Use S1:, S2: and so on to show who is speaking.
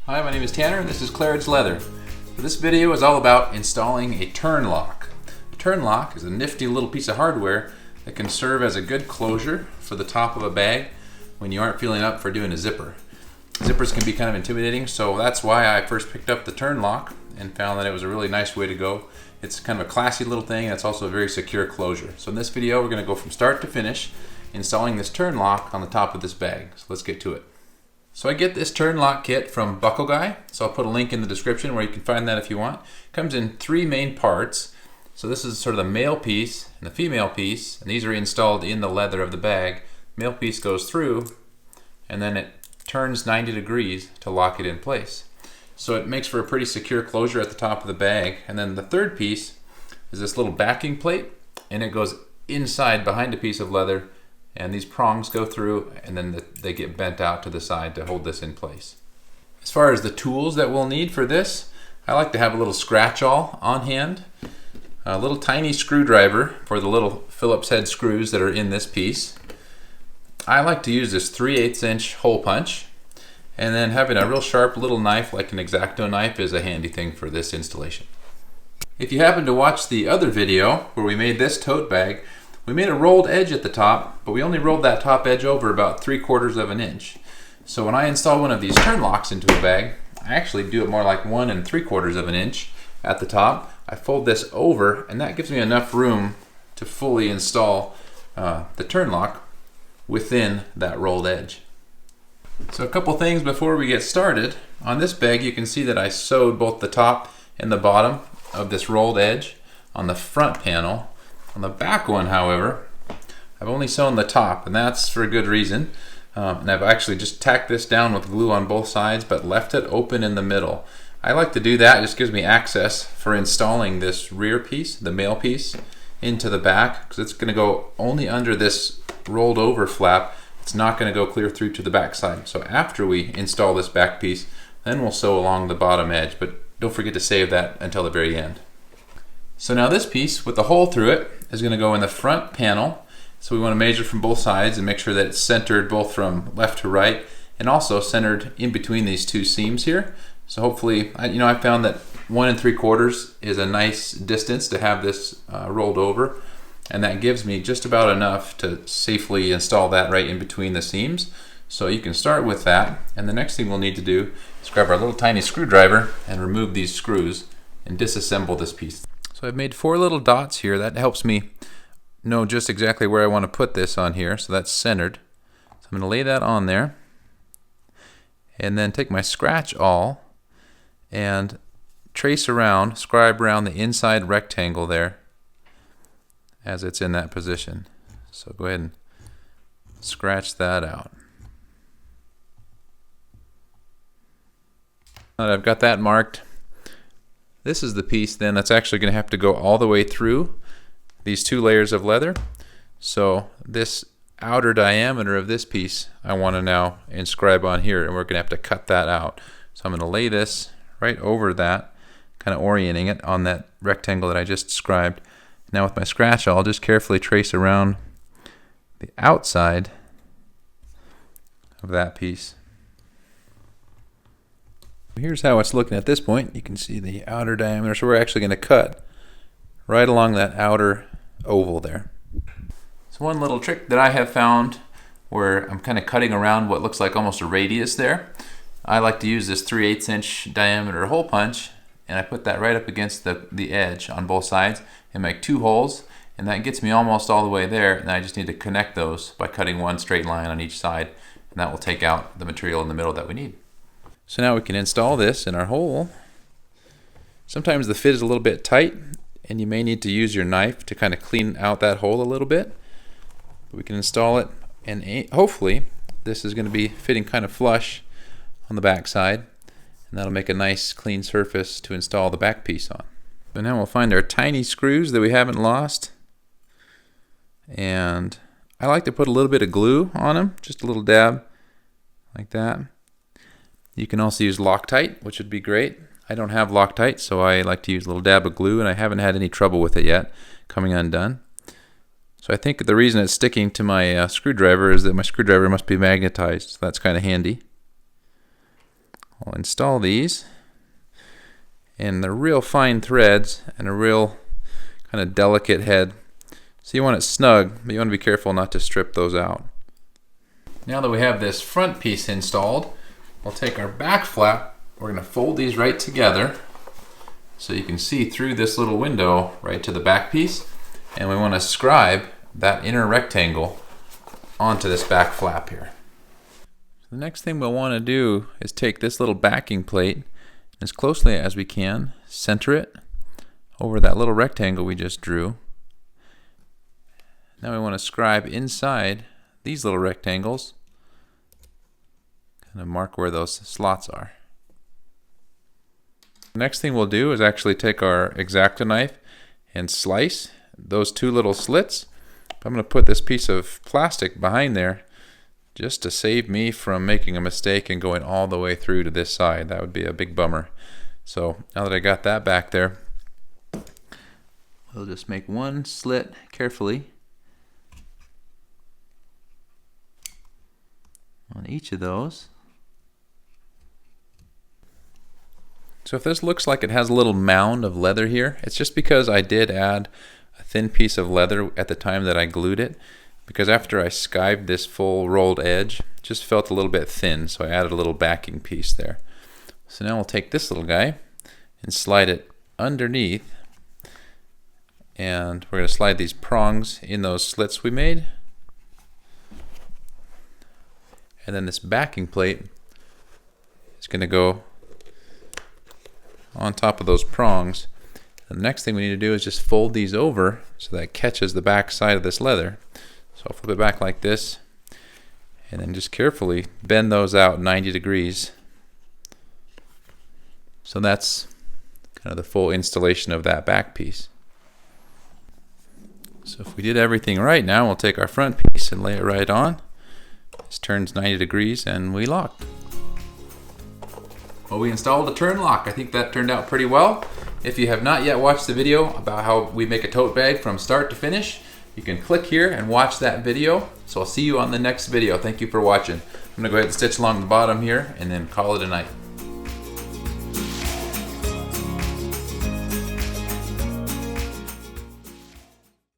S1: Hi, my name is Tanner and this is Claridge Leather. So this video is all about installing a turn lock. A turn lock is a nifty little piece of hardware that can serve as a good closure for the top of a bag when you aren't feeling up for doing a zipper. Zippers can be kind of intimidating, so that's why I first picked up the turn lock and found that it was a really nice way to go. It's kind of a classy little thing and it's also a very secure closure. So in this video we're going to go from start to finish installing this turn lock on the top of this bag. So let's get to it. So I get this turn lock kit from Buckle Guy, so I'll put a link in the description where you can find that if you want. It comes in three main parts. So this is sort of the male piece and the female piece, and these are installed in the leather of the bag. Male piece goes through and then it turns 90 degrees to lock it in place. So it makes for a pretty secure closure at the top of the bag. And then the third piece is this little backing plate, and it goes inside behind a piece of leather, and these prongs go through and then they get bent out to the side to hold this in place. As far as the tools that we'll need for this, I like to have a little scratch-awl on hand, a little tiny screwdriver for the little Phillips head screws that are in this piece. I like to use this 3/8 inch hole punch, and then having a real sharp little knife like an X-Acto knife is a handy thing for this installation. If you happen to watch the other video where we made this tote bag, we made a rolled edge at the top, but we only rolled that top edge over about 3/4 of an inch. So when I install one of these turn locks into a bag, I actually do it more like 1 3/4 of an inch at the top. I fold this over, and that gives me enough room to fully install the turn lock within that rolled edge. So a couple things before we get started. On this bag you can see that I sewed both the top and the bottom of this rolled edge on the front panel. On the back one, however, I've only sewn the top, and that's for a good reason. And I've actually just tacked this down with glue on both sides but left it open in the middle. I like to do that. It just gives me access for installing this rear piece, the male piece, into the back, because it's going to go only under this rolled over flap. It's not going to go clear through to the back side. So after we install this back piece, then we'll sew along the bottom edge, but don't forget to save that until the very end. So now this piece with the hole through it is going to go in the front panel. So we want to measure from both sides and make sure that it's centered both from left to right and also centered in between these two seams here. So hopefully, I found that 1 3/4 is a nice distance to have this rolled over, and that gives me just about enough to safely install that right in between the seams. So you can start with that, and the next thing we'll need to do is grab our little tiny screwdriver and remove these screws and disassemble this piece. So I've made 4 little dots here. That helps me know just exactly where I want to put this on here, so that's centered. So I'm going to lay that on there, and then take my scratch-awl and trace around, scribe around the inside rectangle there as it's in that position. So go ahead and scratch that out. Now that I've got that marked, this is the piece then that's actually going to have to go all the way through these 2 layers of leather. So this outer diameter of this piece I want to now inscribe on here, and we're going to have to cut that out. So I'm going to lay this right over that, kind of orienting it on that rectangle that I just described. Now with my scratch, I'll just carefully trace around the outside of that piece. Here's how it's looking at this point. You can see the outer diameter, so we're actually going to cut right along that outer oval there. So one little trick that I have found where I'm kind of cutting around what looks like almost a radius there, I like to use this 3/8 inch diameter hole punch, and I put that right up against the edge on both sides and make 2 holes, and that gets me almost all the way there, and I just need to connect those by cutting one straight line on each side, and that will take out the material in the middle that we need. So now we can install this in our hole. Sometimes the fit is a little bit tight, and you may need to use your knife to kind of clean out that hole a little bit. But we can install it, and hopefully this is going to be fitting kind of flush on the back side, and that'll make a nice clean surface to install the back piece on. So now we'll find our tiny screws that we haven't lost, and I like to put a little bit of glue on them, just a little dab like that. You can also use Loctite, which would be great. I don't have Loctite, so I like to use a little dab of glue, and I haven't had any trouble with it yet coming undone. So I think the reason it's sticking to my screwdriver is that my screwdriver must be magnetized, so that's kind of handy. I'll install these, and they're real fine threads and a real kind of delicate head. So you want it snug, but you want to be careful not to strip those out. Now that we have this front piece installed, we'll take our back flap. We're going to fold these right together so you can see through this little window right to the back piece, and we want to scribe that inner rectangle onto this back flap here. The next thing we'll want to do is take this little backing plate, as closely as we can, center it over that little rectangle we just drew. Now we want to scribe inside these little rectangles, kind of mark where those slots are. The next thing we'll do is actually take our X-Acto knife and slice those two little slits. I'm going to put this piece of plastic behind there just to save me from making a mistake and going all the way through to this side. That would be a big bummer. So now that I got that back there, we'll just make one slit carefully on each of those. So if this looks like it has a little mound of leather here, it's just because I did add a thin piece of leather at the time that I glued it, because after I skived this full rolled edge, it just felt a little bit thin, so I added a little backing piece there. So now we'll take this little guy and slide it underneath, and we're going to slide these prongs in those slits we made. And then this backing plate is going to go on top of those prongs. And the next thing we need to do is just fold these over so that it catches the back side of this leather. So I'll flip it back like this, and then just carefully bend those out 90 degrees. So that's kind of the full installation of that back piece. So if we did everything right, now we'll take our front piece and lay it right on. This turns 90 degrees and we lock. Well, we installed a turn lock. I think that turned out pretty well. If you have not yet watched the video about how we make a tote bag from start to finish, you can click here and watch that video. So I'll see you on the next video. Thank you for watching. I'm gonna go ahead and stitch along the bottom here and then call it a night.